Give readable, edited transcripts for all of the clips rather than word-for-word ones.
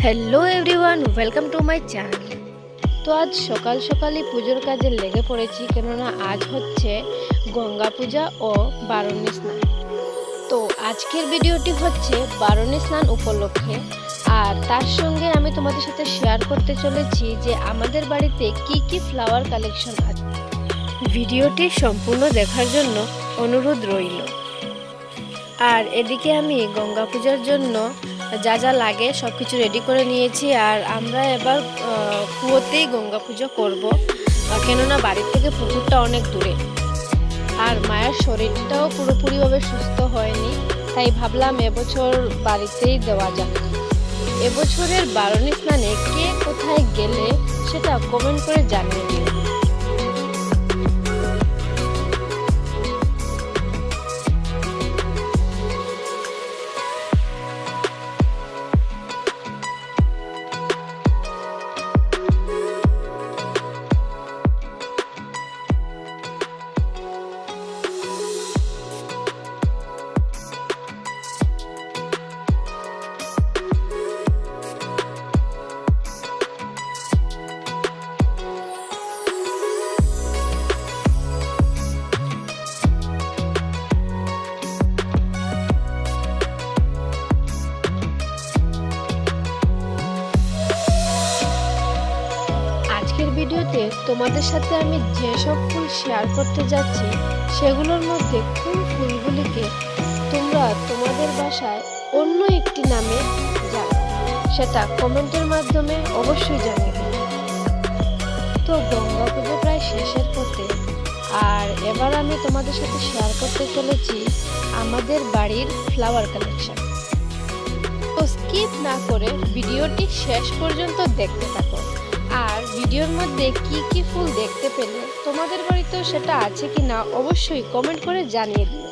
Hello everyone, welcome to my channel. তো আজ সকাল সকালই পুজোর কাজে লেগে পড়েছি, কেননা আজ হচ্ছে গঙ্গা পূজা ও বারুণী স্নান। তো আজকের ভিডিওটি হচ্ছে বারুণী স্নান উপলক্ষে, আর তার সঙ্গে আমি তোমাদের সাথে শেয়ার করতে চলেছি যে আমাদের বাড়িতে কি কি ফ্লাওয়ার কালেকশন আছে। ভিডিওটি সম্পূর্ণ দেখার জন্য অনুরোধ রইল। আর এদিকে আমি গঙ্গা পূজার জন্য যা যা লাগে সব কিছু রেডি করে নিয়েছি, আর আমরা এবার কুয়োতেই গঙ্গা পুজো করব, কেননা বাড়ির থেকে পুকুরটা অনেক দূরে, আর মায়ের শরীরটাও পুরোপুরিভাবে সুস্থ হয়নি, তাই ভাবলাম এবছর বাড়িতেই দেওয়া যাক। এবছরের বারুণী স্নানে কে কোথায় গেলে সেটা কমেন্ট করে জানিয়ে দিও। ভিডিওতে তোমাদের সাথে আমি যেসব ফুল শেয়ার করতে যাচ্ছি সেগুলোর মধ্যে কোন ফুলগুলিকে তোমরা তোমাদের বাসায় অন্য একটি নামে জানো সেটা কমেন্টের মাধ্যমে অবশ্যই জানিয়ে দেবে। তো গঙ্গা পুজো প্রায় শেষের পথে, আর এবার আমি তোমাদের সাথে শেয়ার করতে চলেছি আমাদের বাড়ির ফ্লাওয়ার কালেকশন। তো স্কিপ না করে ভিডিওটি শেষ পর্যন্ত দেখতে থাকো, আর ভিডিওর মধ্যে কি কি ফুল দেখতে পেলে তোমাদের বাড়িতেও সেটা আছে কি না অবশ্যই কমেন্ট করে জানিয়ে দিও।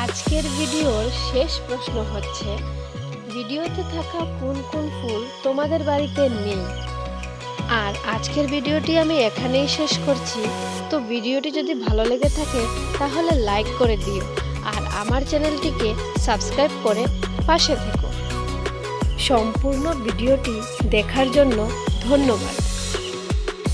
আজকের ভিডিওর শেষ প্রশ্ন হচ্ছে, ভিডিওতে থাকা কোন কোন ফুল তোমাদের বাড়িতে নেই? আর আজকের ভিডিওটি আমি এখানেই শেষ করছি। তো ভিডিওটি যদি ভালো লেগে থাকে তাহলে লাইক করে দিও, আর আমার চ্যানেলটিকে সাবস্ক্রাইব করে পাশে থেকো। সম্পূর্ণ ভিডিওটি দেখার জন্য ধন্যবাদ।